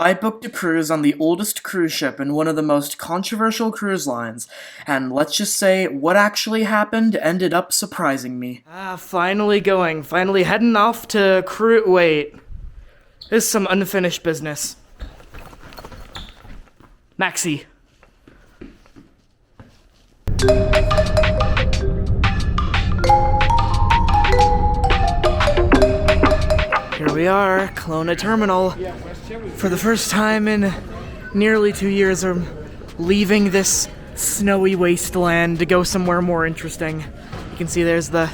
I booked a cruise on the oldest cruise ship in one of the most controversial cruise lines, and let's just say what actually happened ended up surprising me. Finally heading off to wait. There's some unfinished business. Maxie. Here we are, Kelowna Terminal. For the first time in nearly 2 years, I'm leaving this snowy wasteland to go somewhere more interesting. You can see there's the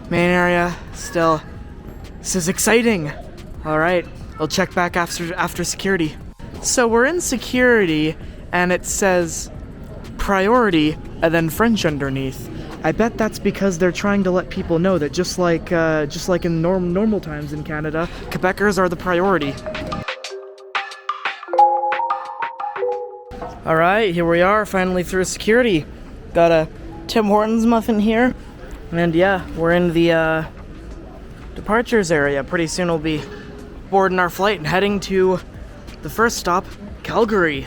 main area. Still, this is exciting. All right, I'll check back after security. So we're in security, and it says priority and then French underneath. I bet that's because they're trying to let people know that just like in normal times in Canada, Quebecers are the priority. All right, here we are, finally through security. Got a Tim Hortons muffin here, and yeah, we're in the departures area. Pretty soon we'll be boarding our flight and heading to the first stop, Calgary.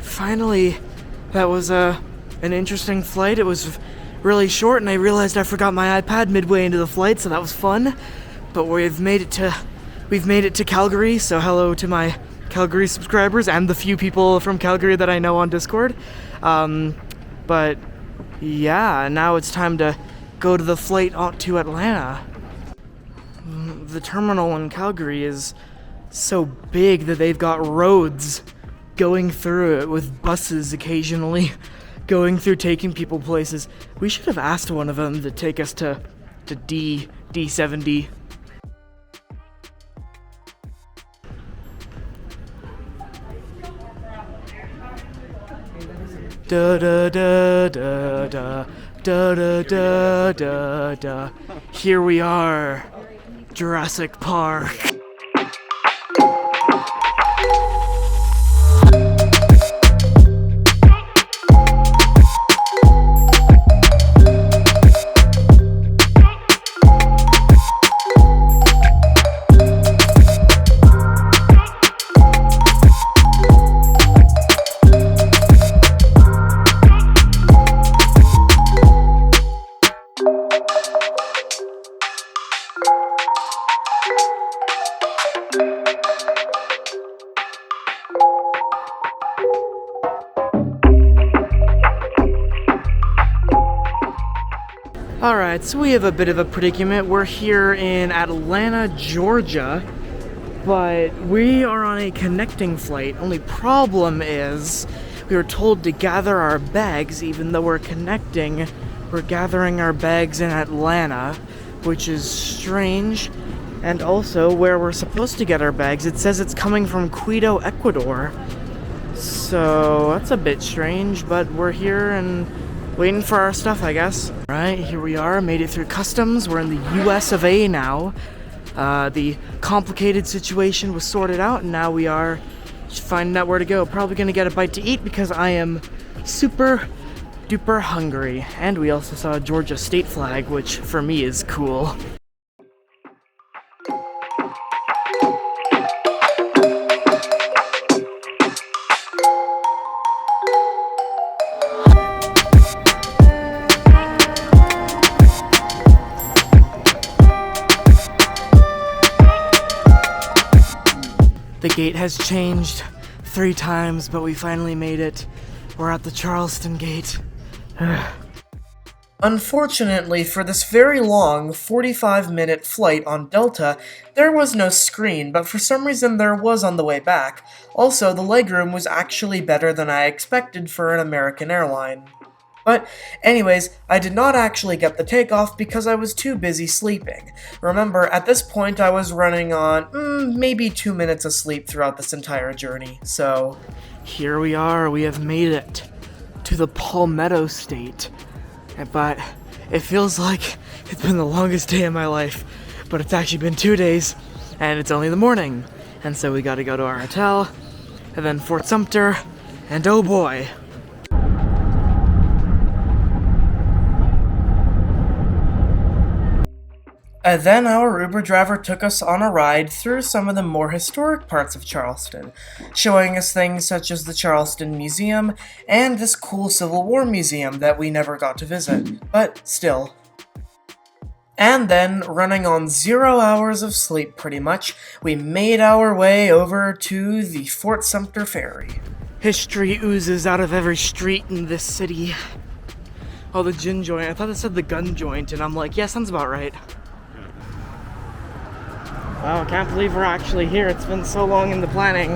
Finally, that was an interesting flight. It was really short, and I realized I forgot my iPad midway into the flight, so that was fun. But we've made it to Calgary. So hello to my Calgary subscribers and the few people from Calgary that I know on Discord. But yeah, now it's time to go to the flight on to Atlanta. The terminal in Calgary is so big that they've got roads going through it with buses occasionally going through, taking people places. We should have asked one of them to take us to D70. Da da da da da da da da da da. Here we are, Jurassic Park. Alright, so we have a bit of a predicament. We're here in Atlanta, Georgia, but we are on a connecting flight. Only problem is we were told to gather our bags. Even though we're connecting, we're gathering our bags in Atlanta, which is strange. And also, where we're supposed to get our bags, it says it's coming from Quito, Ecuador. So that's a bit strange, but we're here and waiting for our stuff, I guess. Right, here we are, made it through customs. We're in the US of A now. The complicated situation was sorted out, and now we are just finding out where to go. Probably gonna get a bite to eat because I am super duper hungry. And we also saw a Georgia state flag, which for me is cool. The gate has changed 3 times, but we finally made it. We're at the Charleston gate. Unfortunately, for this very long 45-minute flight on Delta, there was no screen, but for some reason there was on the way back. Also, the legroom was actually better than I expected for an American airline. But anyways, I did not actually get the takeoff because I was too busy sleeping. Remember, at this point I was running on maybe 2 minutes of sleep throughout this entire journey, so... Here we are, we have made it to the Palmetto State. But it feels like it's been the longest day of my life, but it's actually been 2 days, and it's only the morning. And so we gotta go to our hotel, and then Fort Sumter, and oh boy. And then our Uber driver took us on a ride through some of the more historic parts of Charleston, showing us things such as the Charleston Museum and this cool Civil War museum that we never got to visit, but still. And then, running on 0 hours of sleep pretty much, we made our way over to the Fort Sumter Ferry. History oozes out of every street in this city. Oh, the gin joint. I thought it said the gun joint, and I'm like, yeah, sounds about right. Wow, I can't believe we're actually here. It's been so long in the planning,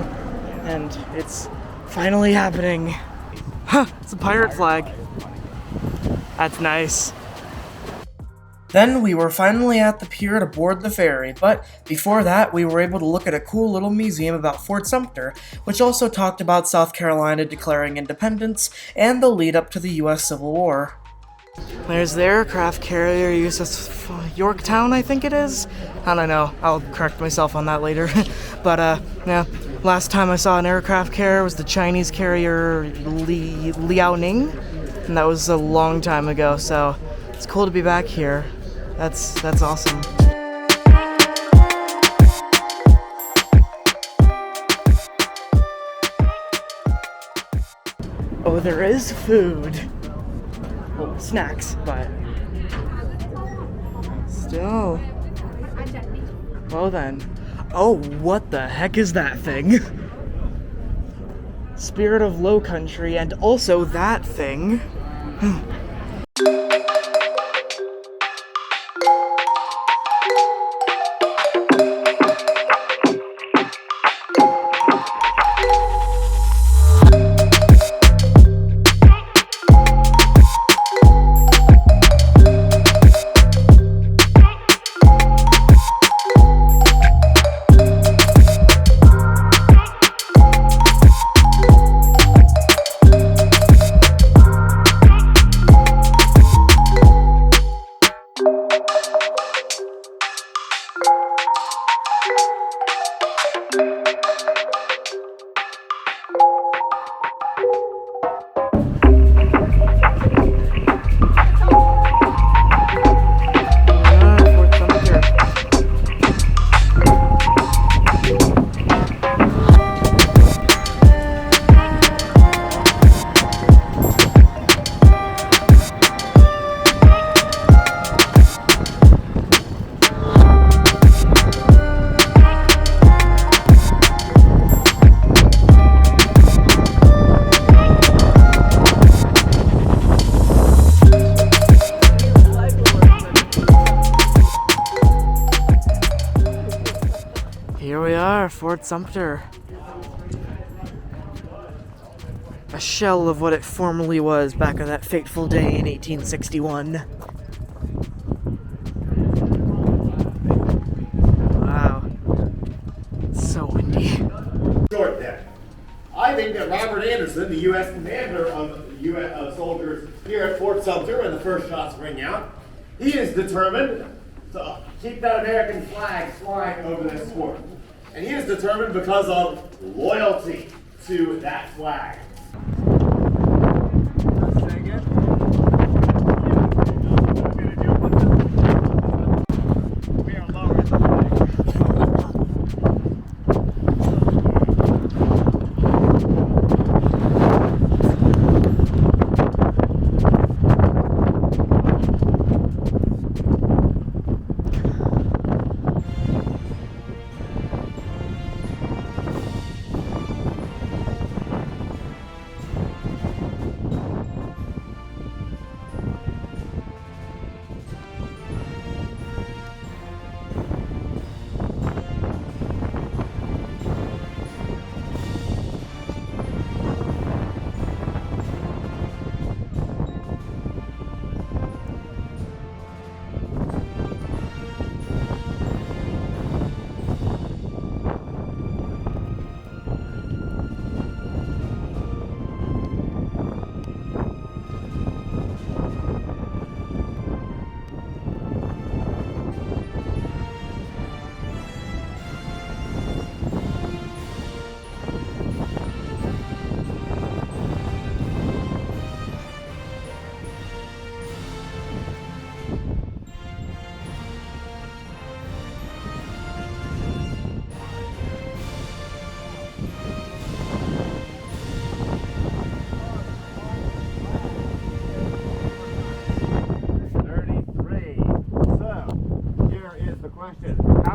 and it's finally happening. Huh, it's a pirate flag. That's nice. Then we were finally at the pier to board the ferry, but before that we were able to look at a cool little museum about Fort Sumter, which also talked about South Carolina declaring independence and the lead up to the US Civil War. There's the aircraft carrier USS Yorktown, I think it is. I don't know, I'll correct myself on that later. But yeah, last time I saw an aircraft carrier was the Chinese carrier Liaoning, and that was a long time ago, so it's cool to be back here. That's awesome. Oh, there is food. Well, snacks, but still. Well then. Oh, what the heck is that thing? Spirit of Low Country, and also that thing. Here we are, Fort Sumter. A shell of what it formerly was back on that fateful day in 1861. Wow. It's so windy. Short then. I think that Robert Anderson, the U.S. commander of soldiers here at Fort Sumter when the first shots ring out, he is determined to keep that American flag flying over this fort. And he is determined because of loyalty to that flag.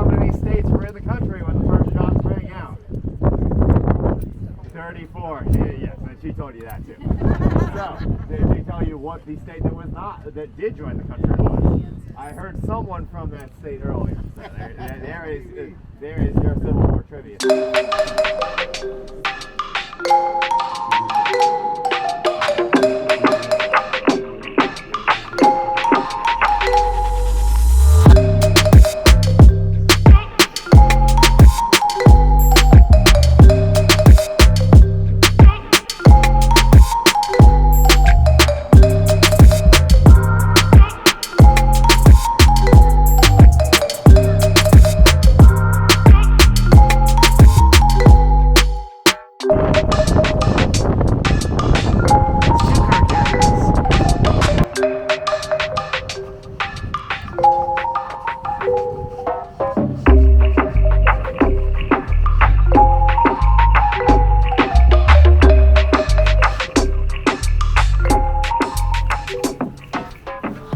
how many states were in the country when the first shots rang out? 34. Yes, and she told you that too. So, did she tell you what the state that did join the country was? I heard someone from that state earlier. So there is your Civil War trivia.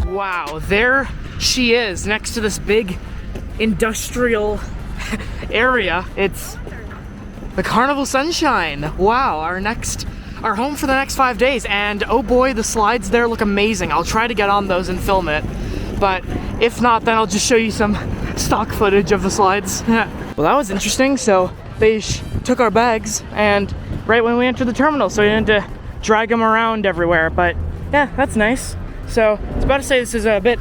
Wow, there she is next to this big industrial area. It's the Carnival Sunshine. Wow, our home for the next 5 days. And oh boy, the slides there look amazing. I'll try to get on those and film it. But if not, then I'll just show you some stock footage of the slides. Well, that was interesting. So they took our bags and right when we entered the terminal, so we didn't have to drag them around everywhere. But yeah, that's nice. So I was about to say this is a bit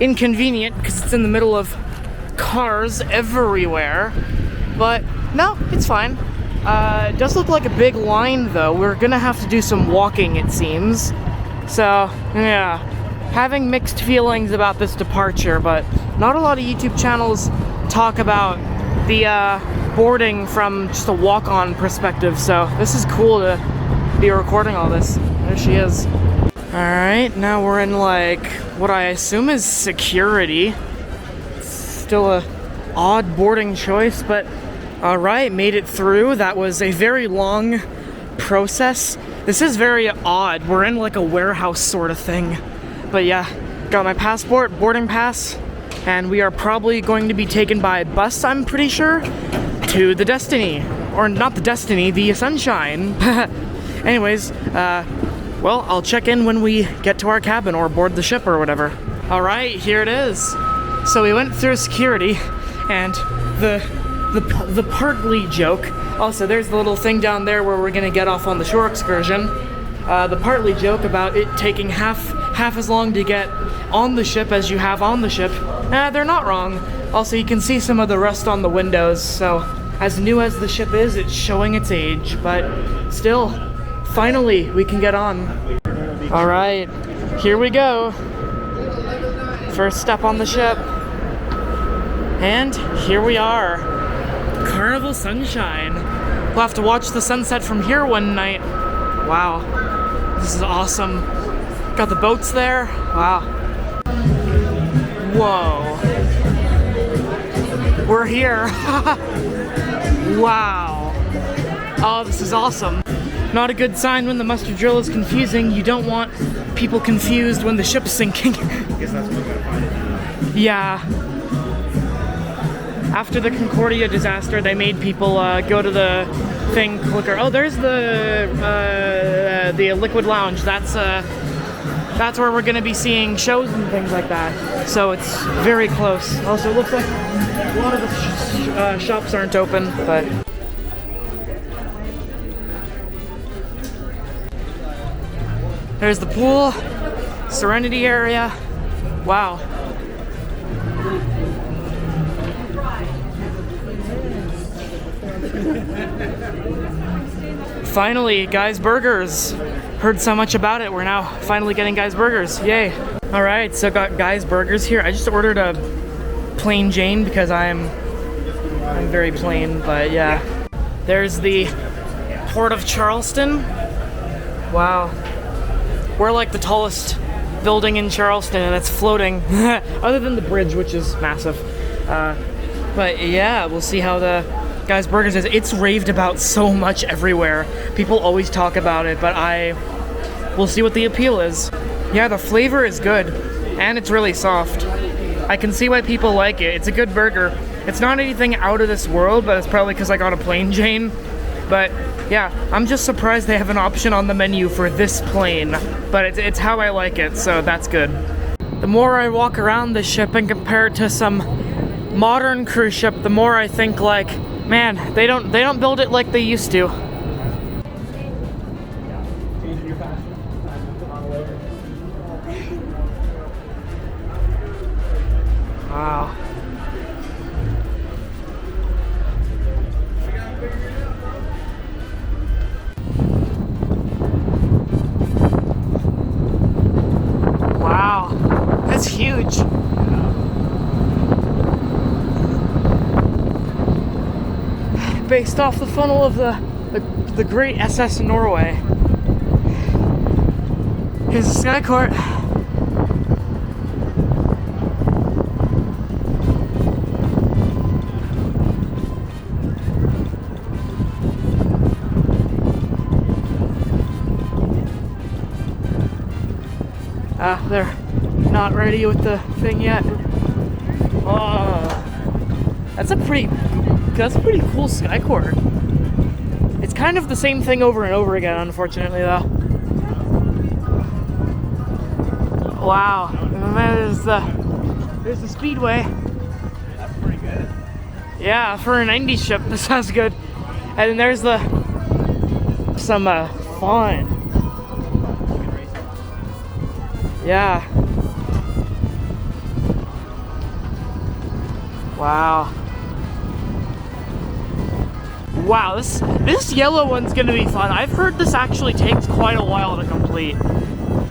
inconvenient because it's in the middle of cars everywhere, but no, it's fine. It does look like a big line though. We're gonna have to do some walking, it seems. So yeah, having mixed feelings about this departure, but not a lot of YouTube channels talk about the boarding from just a walk-on perspective, so this is cool to be recording all this. There she is. Alright, now we're in like what I assume is security. Still a odd boarding choice, but alright, made it through. That was a very long process. This is very odd. We're in like a warehouse sort of thing. But yeah, got my passport, boarding pass, and we are probably going to be taken by bus, I'm pretty sure, to the Destiny. Or not the Destiny, the Sunshine. Anyways, well, I'll check in when we get to our cabin or board the ship or whatever. All right, here it is. So we went through security, and the partly joke. Also, there's the little thing down there where we're gonna get off on the shore excursion. The partly joke about it taking half as long to get on the ship as you have on the ship. They're not wrong. Also, you can see some of the rust on the windows. So, as new as the ship is, it's showing its age, but still. Finally, we can get on. All right, here we go. First step on the ship. And here we are. Carnival Sunshine. We'll have to watch the sunset from here one night. Wow, this is awesome. Got the boats there. Wow. Whoa. We're here. Wow. Oh, this is awesome. Not a good sign when the muster drill is confusing. You don't want people confused when the ship's sinking. I guess that's one way to find it. Yeah. After the Concordia disaster, they made people go to the thing quicker. Oh, there's the Liquid Lounge. That's where we're going to be seeing shows and things like that. So it's very close. Also, it looks like a lot of the shops aren't open, but... There's the pool, Serenity area. Wow. Finally, Guy's Burgers. Heard so much about it, we're now finally getting Guy's Burgers. Yay. All right, so got Guy's Burgers here. I just ordered a plain Jane because I'm very plain, but yeah. There's the Port of Charleston. Wow. We're like the tallest building in Charleston and it's floating, other than the bridge, which is massive. But yeah, we'll see how the Guy's Burgers is. It's raved about so much everywhere. People always talk about it, but we'll see what the appeal is. Yeah, the flavor is good and it's really soft. I can see why people like it. It's a good burger. It's not anything out of this world, but it's probably because I got a plain Jane. But yeah, I'm just surprised they have an option on the menu for this plane. But it's how I like it, so that's good. The more I walk around this ship and compare it to some modern cruise ship, the more I think like, man, they don't build it like they used to. Wow. Wow, that's huge. Based off the funnel of the great SS Norway. Here's the Sky Court. They're not ready with the thing yet. Oh, that's a pretty cool Sky Court. It's kind of the same thing over and over again, unfortunately, though. Wow, and there's the Speedway. That's pretty good. Yeah, for a 90s ship, this sounds good. And then there's some fun. Yeah. Wow. Wow, this yellow one's gonna be fun. I've heard this actually takes quite a while to complete.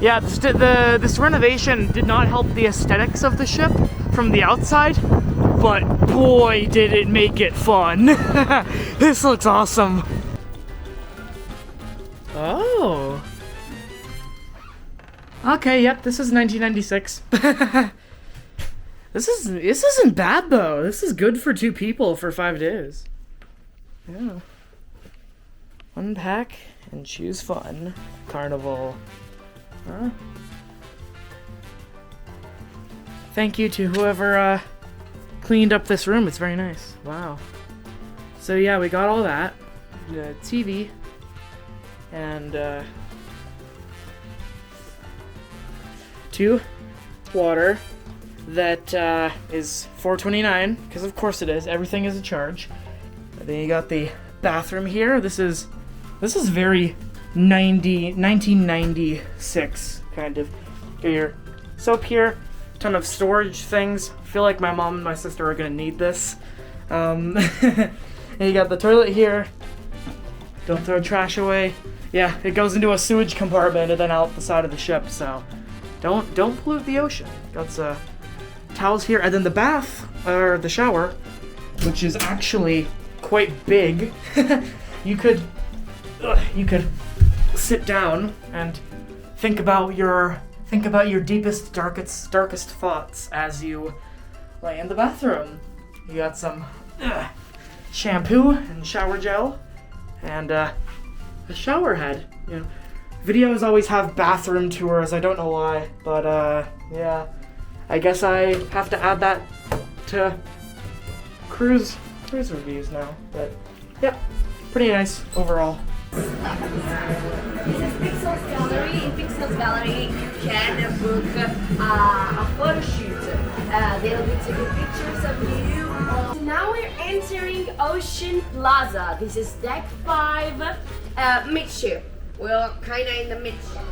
Yeah, this renovation did not help the aesthetics of the ship from the outside, but boy did it make it fun. This looks awesome. Oh. Okay, yep, this is 1996. This isn't bad though. This is good for 2 people for 5 days. Yeah. Unpack and choose fun. Carnival. Huh? Thank you to whoever cleaned up this room. It's very nice. Wow. So yeah, we got all that. The TV. And 2 water. That is $4.29, because of course it is. Everything is a charge. And then you got the bathroom here. This is very 1996 kind of. Got your soap here, ton of storage things. I feel like my mom and my sister are gonna need this. And you got the toilet here. Don't throw trash away. Yeah, it goes into a sewage compartment and then out the side of the ship. So don't pollute the ocean. Got towels here, and then the bath or the shower, which is actually quite big. you could sit down and think about your deepest, darkest thoughts as you lay in the bathroom. You got some shampoo and shower gel, and a shower head. You know, videos always have bathroom tours. I don't know why, but yeah. I guess I have to add that to cruise reviews now, but yeah, pretty nice overall. This is Pixel's Gallery. In Pixel's Gallery, you can book a photo shoot. They'll be taking pictures of you. So now we're entering Ocean Plaza. This is deck 5, midship. We're kind of in the midship.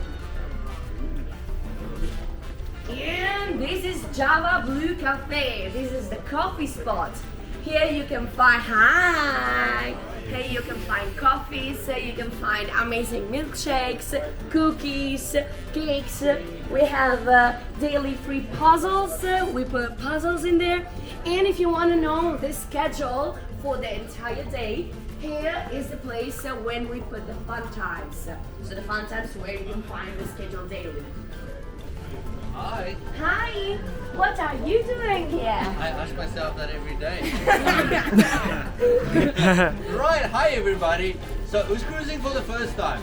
And this is Java Blue Cafe. This is the coffee spot. Here you can find coffees, you can find amazing milkshakes, cookies, cakes. We have daily free puzzles. We put puzzles in there. And if you want to know the schedule for the entire day, here is the place when we put the fun times. So the fun times where you can find the schedule daily. Hi. Hi, what are you doing here? I ask myself that every day. Right, hi everybody. So who's cruising for the first time?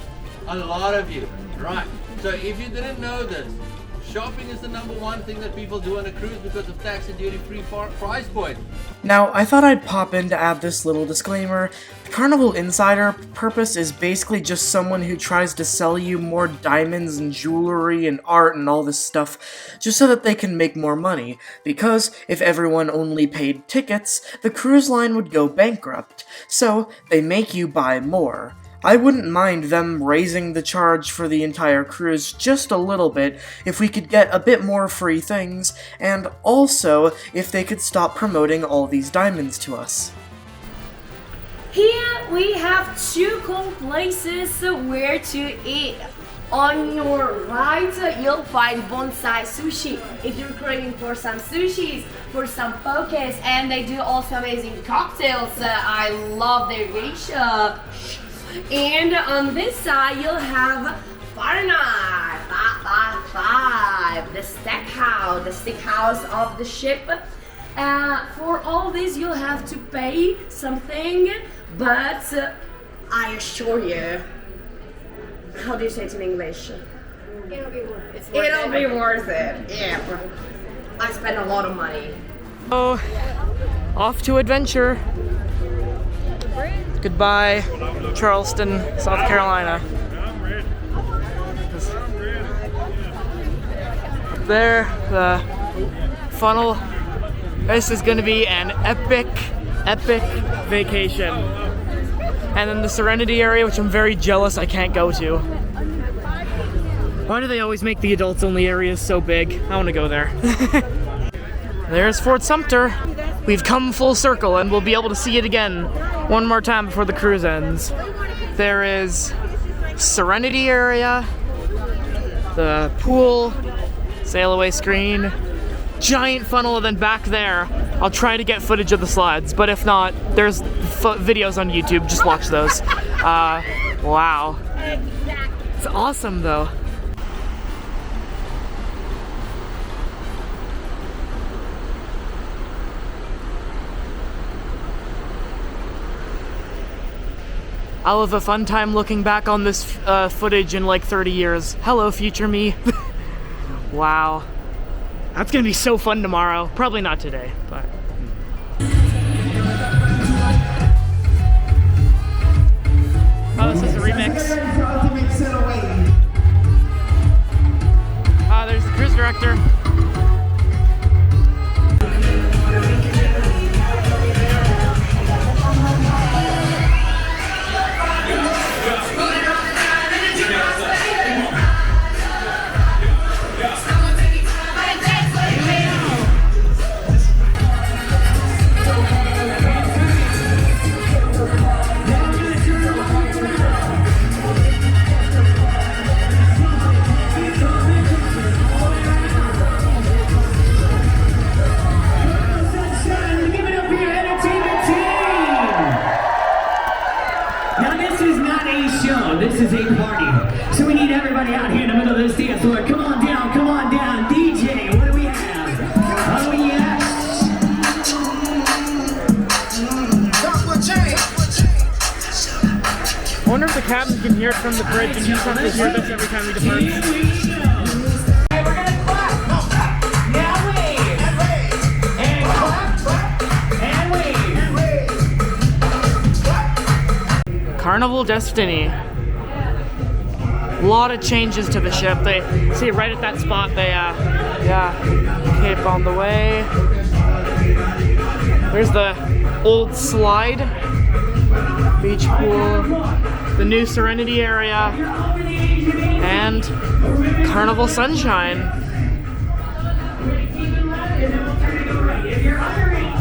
A lot of you. Right. So if you didn't know this, shopping is the number one thing that people do on a cruise because of tax and duty-free price point. Now, I thought I'd pop in to add this little disclaimer. The Carnival Insider purpose is basically just someone who tries to sell you more diamonds and jewelry and art and all this stuff just so that they can make more money, because if everyone only paid tickets, the cruise line would go bankrupt, so they make you buy more. I wouldn't mind them raising the charge for the entire cruise just a little bit if we could get a bit more free things, and also if they could stop promoting all these diamonds to us. Here we have two cool places where to eat. On your right, you'll find bonsai sushi. If you're craving for some sushis, for some pokés, and they do also amazing cocktails. I love their geisha. And on this side, you'll have Fahrenheit 555, the steakhouse of the ship. For all this, you'll have to pay something, but I assure you, how do you say it in English? It'll be worth it. It'll be worth it. Yeah, I spent a lot of money. Oh, off to adventure. Goodbye, Charleston, South Carolina. Up there, the funnel. This is gonna be an epic vacation. And then the Serenity area, which I'm very jealous I can't go to. Why do they always make the adults only areas so big? I wanna go there. There's Fort Sumter. We've come full circle and we'll be able to see it again one more time before the cruise ends. There is Serenity area, the pool, sail away screen, giant funnel, and then back there, I'll try to get footage of the slides, but if not, there's videos on YouTube, just watch those. Wow. It's awesome though. I'll have a fun time looking back on this footage in like 30 years. Hello, future me. Wow. That's gonna be so fun tomorrow. Probably not today, but. Oh, this is a remix. There's the cruise director. This is a party. So we need everybody out here in the middle of this dance floor. Come on down, come on down. DJ, what do we have? Oh yes. I wonder if the captain can hear it from the bridge and he's have to hear this every time we depart. Here we go. Hey, we're gonna clap. Now wave. And clap. And wave. Carnival Destiny. A lot of changes to the ship. They see right at that spot. They cape on the way. There's the old slide, beach pool, the new Serenity area, and Carnival Sunshine.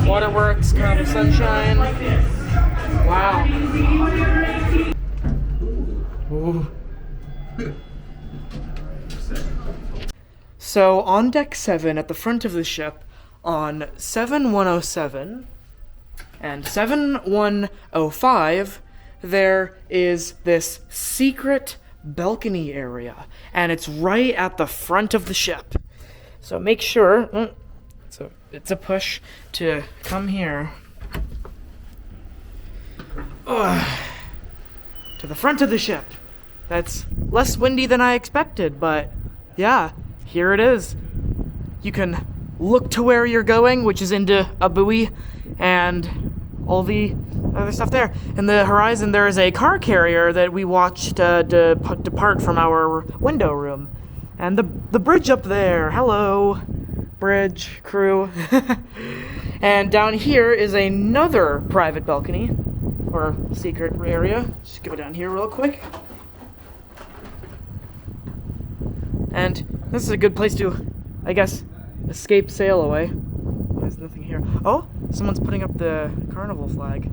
Waterworks, Carnival Sunshine. Wow. Ooh. So on deck 7 at the front of the ship, on 7107 and 7105, there is this secret balcony area, and it's right at the front of the ship. So make sure, it's a push to come here. To the front of the ship. That's less windy than I expected, but yeah, here it is. You can look to where you're going, which is into a buoy, and all the other stuff there. In the horizon, there is a car carrier that we watched depart from our window room. And the bridge up there. Hello, bridge crew. And down here is another private balcony, or secret area. Just go down here real quick. And this is a good place to, I guess, escape sail away. There's nothing here. Oh, someone's putting up the Carnival flag.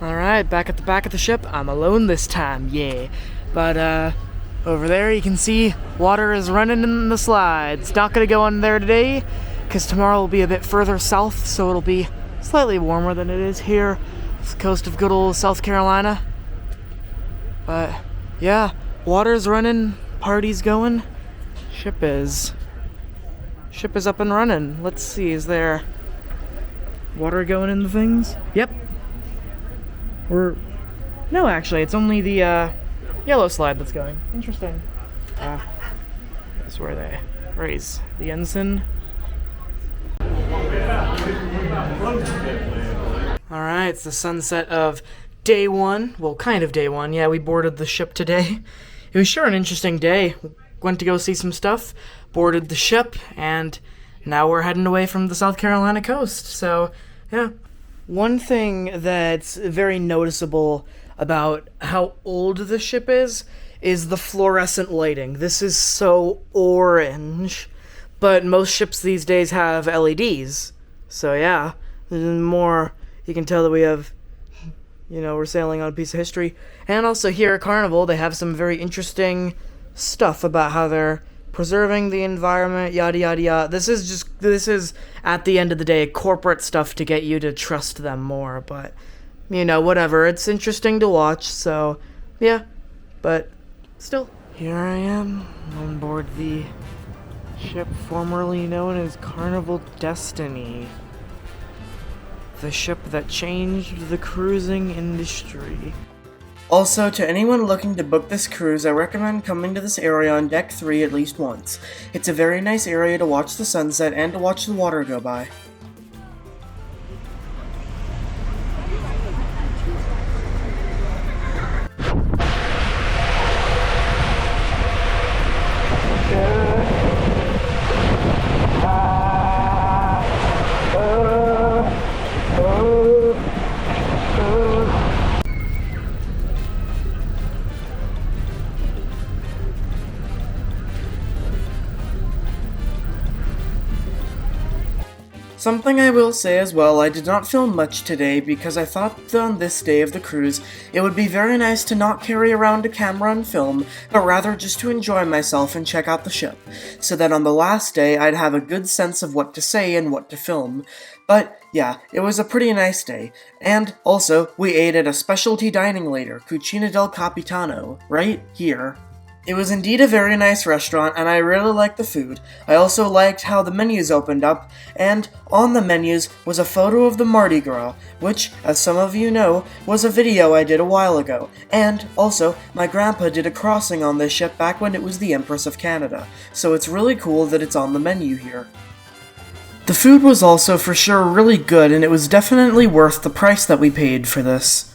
Alright, back at the back of the ship. I'm alone this time, yeah. But, over there you can see water is running in the slides. Not gonna go on there today, because tomorrow will be a bit further south, so it'll be slightly warmer than it is here. It's the coast of good old South Carolina. But, yeah, water's running, party's going. Ship is up and running. Let's see, is there water going in the things? Yep. No, actually, it's only the yellow slide that's going. Interesting. That's where they raise the ensign. Alright, it's the sunset of day one. Well, kind of day one. Yeah, we boarded the ship today. It was sure an interesting day. Went to go see some stuff, boarded the ship, and now we're heading away from the South Carolina coast. So, yeah. One thing that's very noticeable about how old the ship is the fluorescent lighting. This is so orange, but most ships these days have LEDs. So yeah, more, you can tell that we have, we're sailing on a piece of history. And also here at Carnival, they have some very interesting stuff about how they're preserving the environment, yada yada yada. This is at the end of the day corporate stuff to get you to trust them more, but whatever, it's interesting to watch. So yeah, but still, here I am on board the ship formerly known as Carnival Destiny, the ship that changed the cruising industry. Also, to anyone looking to book this cruise, I recommend coming to this area on Deck 3 at least once. It's a very nice area to watch the sunset and to watch the water go by. Something I will say as well, I did not film much today because I thought that on this day of the cruise, it would be very nice to not carry around a camera and film, but rather just to enjoy myself and check out the ship, so that on the last day I'd have a good sense of what to say and what to film. But yeah, it was a pretty nice day. And also, we ate at a specialty dining later, Cucina del Capitano, right here. It was indeed a very nice restaurant, and I really liked the food. I also liked how the menus opened up, and on the menus was a photo of the Mardi Gras, which, as some of you know, was a video I did a while ago. And also, my grandpa did a crossing on this ship back when it was the Empress of Canada, so it's really cool that it's on the menu here. The food was also for sure really good, and it was definitely worth the price that we paid for this.